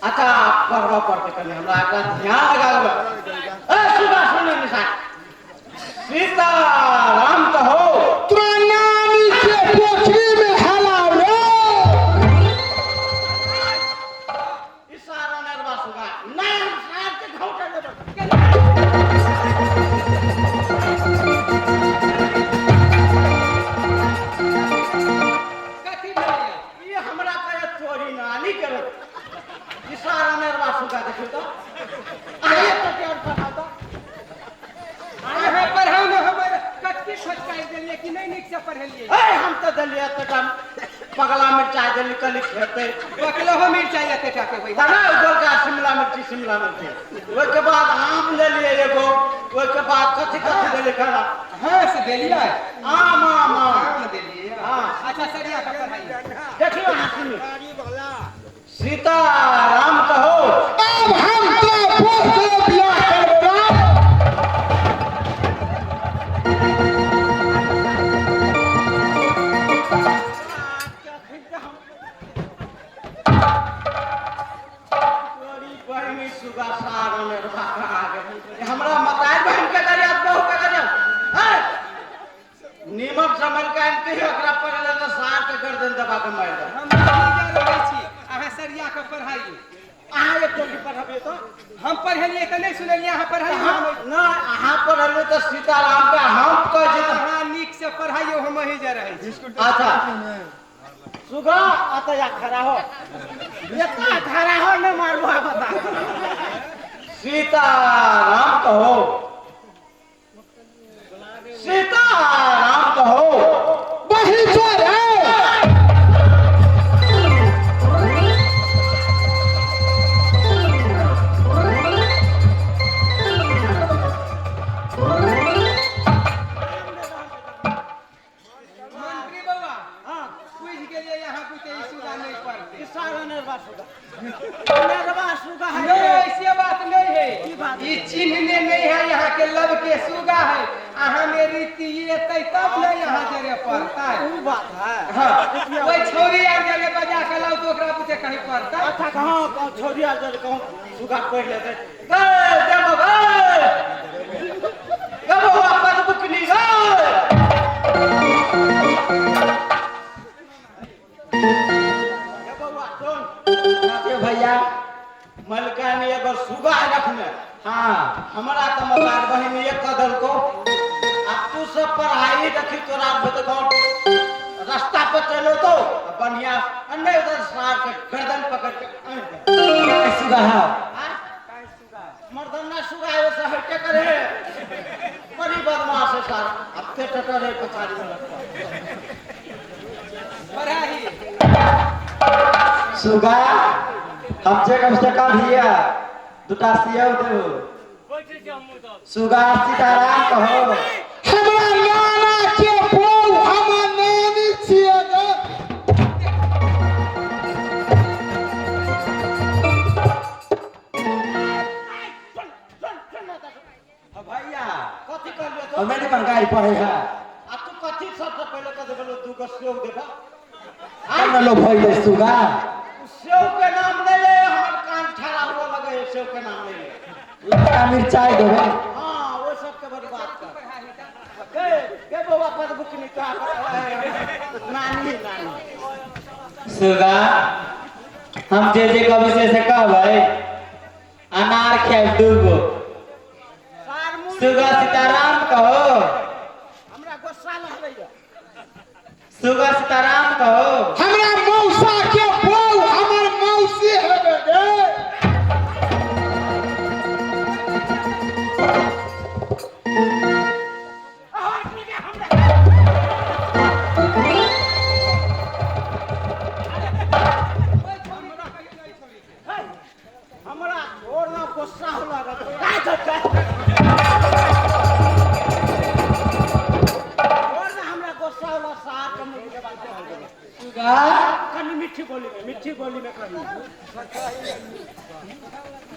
अच्छा पढ़वा पढ़ते करने हमरा का ध्यान लगा ए सुबह सुने निशान सीता राम कहो नानी के पोखरी में हलावे इशारा नरवा सुगा नाम साथ के घोटा दे कथी भैया ये हमरा का चोरी नानी करो इशारा नरवा सुगा देखो तो आए तो क्या पता तो अहाँ पढ़ाओ न हमर कटकी फटकाई देलिए कि नहीं नीक से पढ़लिए ए हम तो दलिया तक पगला मिर्चा दली कली खेते पकलो हो मिर्चाई एते टाके भाई तना उधर का शिमला मिर्ची ओइ के बाद आम ले लिए एगो ओइ के बाद कथि ले ले खाना हां से देलिए आम देलिए हां अच्छा सरिया का पढ़ाई देखियो हां सीता राम कहो अब हम तो पोखरी बियाह करबा सुगा साग में हमरा मताई बहन के गरिया बहु के गरिया नीमक समझ के आनते ओकरा पर ले साग के गर्दन दबा के मार दे हम जा रहै छी अहाँ सरिया का पढ़ाई अहाँ एक टोकी पढ़ाबे तो हम पढ़लिए त नहीं सुनलिए अहाँ पढ़ाई ना अहाँ पढ़ले तो सीताराम के हम कह जे अहाँ नीक से पढ़ाइयो हम ही जा रहै छी अच्छा सुगा अतया खड़ा हो इतना खड़ा हो न मारबो बता सीताराम कहो सीताराम कहो वही चोर है मंत्री बाबा हां पूछ गेलिए यहाँ पूछे ई सुगा नहीं पढ़ते इशारा नरवा सुगा है नहीं ऐसी बात नहीं है की बात ये चिन्हने नहीं है यहाँ के लब के सुगा है अहाँ में रीति ये तब नहीं यहाँ जरे पड़ता है वो बात है हाँ कोई छोरी आ जरे बजा के लाओ तो ओकरा पूछे कहीं पड़ता है अच्छा कहां छोरी आ जरे कहूं सुगा पढ़ लेते गए देव गए गबो वापस बुकनी गए भैया मलकानी अगर सुगा रखने हाँ हमारा तो मकान बहन एक कदर को अब तू सब पढ़ाई रखी तो रात भर रास्ता पर चलो तो बढ़िया अन्य उधर सार के गर्दन पकड़ के सुगा मर्दना सुगा है वैसे हटे करे बड़ी बदमाश है सार अब ते टटरे पछाड़ी में लगता पढ़ाई सुगा हमसे कम से कम हिया दुटा सिया दे सुगा सीताराम कहो हमरा नाना के बहु हमर नानी छिए गे भैया कथी कर लियो तो हमें नहीं बनकाई पढ़े है आ तू कथी सबसे पहले कह देबो दू गो सेव देबा हम लोग भइले सुगा सेव के नाम ले ले हमर कान ठहरा हुआ लगे सेव के नाम ले ले लड़का मिर्चाई देबे हां वो सब के बड़ी बात कर के बाबा पर बुकनी का नानी सुगा हम जे कभी से कहबै अनार खाए दूगो सार मुंह सुगा सीताराम कहो हमरा गुस्सा लहलैया सुगा सीताराम कहो हमरा मौसा के बहु हमर मौसी हेबे गे हमरा और ना गुस्सा हो लागत और ना हमरा गुस्सा होला सार के मुंह के बात कर देबे सुगा कनी मीठी बोली में कही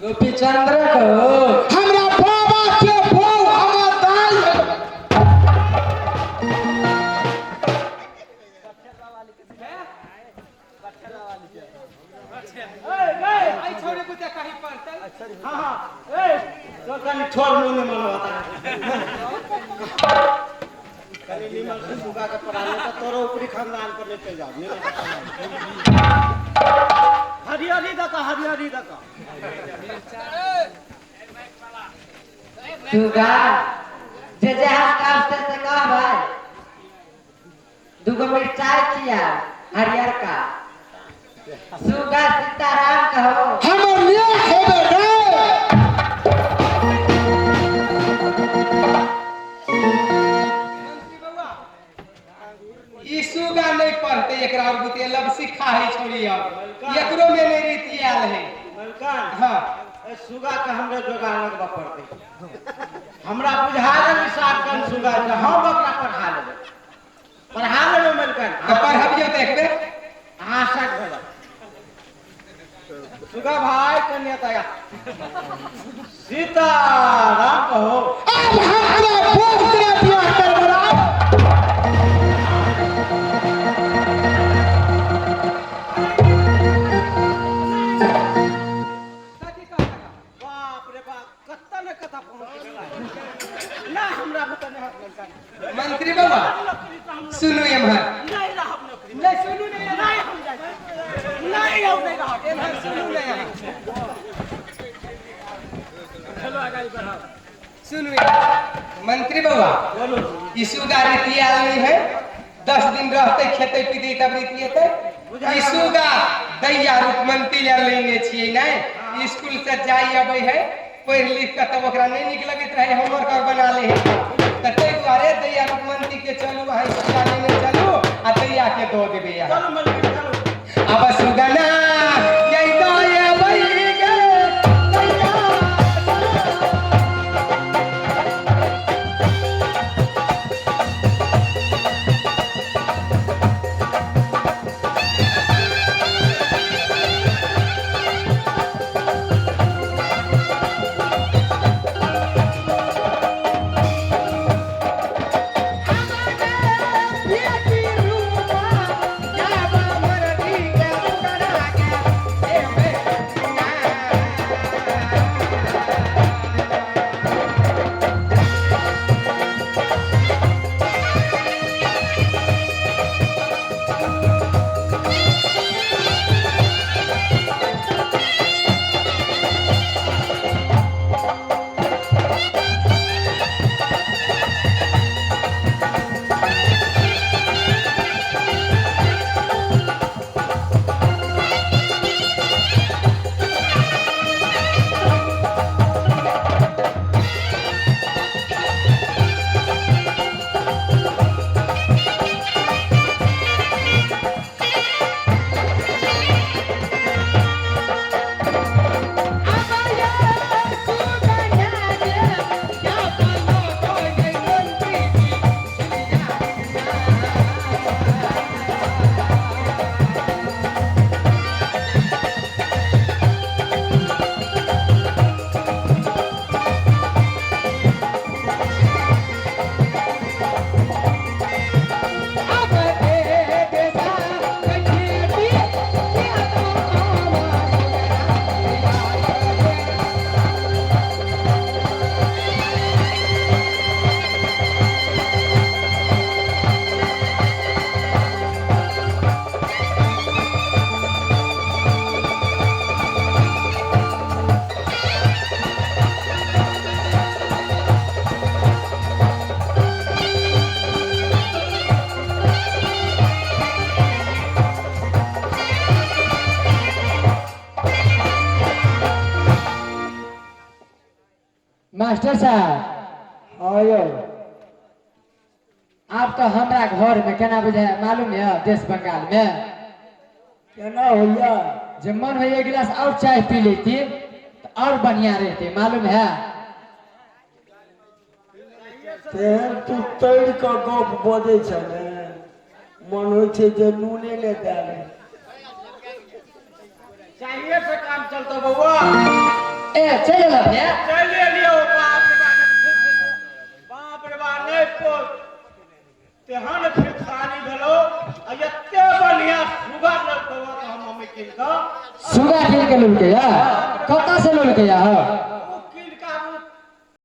गोपी चंद्र कहो हमरा बाबा के बहु हमर दाई हेबे ए आई छोड़े को देखा ही पड़ता हाँ हाँ ए तो कनी छोड़ मुने मन होता कनी निमन से सुगा के पढ़ा ले तो तोरो ऊपरी खानदान पर लेते जाओ हरियाली दका सुगा जे हाथ काटते से कह भाई दुगो मिर्चाई किया हरियर का सुगा सीताराम कहो हमर लिए हेबे रे मंत्री बाबा ई सुगा नहीं पढ़ते एकरा और बुते लब सिखा है छोड़ी अब एकरो में नहीं रीति आल है मलकान हां ए सुगा के हमरे जोगाड़ लगबा पड़ते हमरा बुझा ले साथ कन सुगा के हम ओकरा पढ़ा लेबे मलकान तो पढ़बियो तो एक बेर हां साथ भेला सुगा भाई कन्या तया सीताराम कहो अब हमरा बहुत तेरा बियाह करबरा साथी का बाप रे बाप कत्ता न कथा पहुंच गेला ना हमरा बता नहीं हाथ मलकान मंत्री बाबा सुनो एमहर नहीं रहब नौकरी नहीं सुनू नहीं नहीं हम जाए नहीं हम नहीं रहब एमहर सुनू नहीं यहाँ चलो आगे बढ़ाओ सुनू मंत्री बाबा बोलो ई सुगा रीति आल नहीं है 10 दिन रहते खेते पीते तब रीति हेते ई सुगा दैया रूप मंत्री लेने छिए नहीं स्कूल से जाई अबै है पढ़ लिख के तब ओकरा नहीं निक लगत रहे होमवर्क और बना ले है त तै दुआरे दैया रूप मंत्री के चलू भाई सुगा लेने चलू आ दैया के दो देबे यहाँ चलो मलकान चलो अब सुगना यही तो ये वही गे दैया मास्टर साहब आयो आप तो हमरा घर में केना बुझे मालूम है देश बंगाल में केना होइया जब मन हो एक गिलास और चाय पी लेती तो और बढ़िया रहती मालूम है तेहन तू तैर के गप बजै छ ने मन होइ छै जे नूने ले दे ले चाहिए से काम चलतो बउआ ए चल भैया चले लियो बाप रे बाप नहीं पोत तेहन फिरखानी भेलो आ एते बढ़िया सुगा लगतो हम मम्मी किन का सुगा खेल के लुल के या कता से लुल के या हो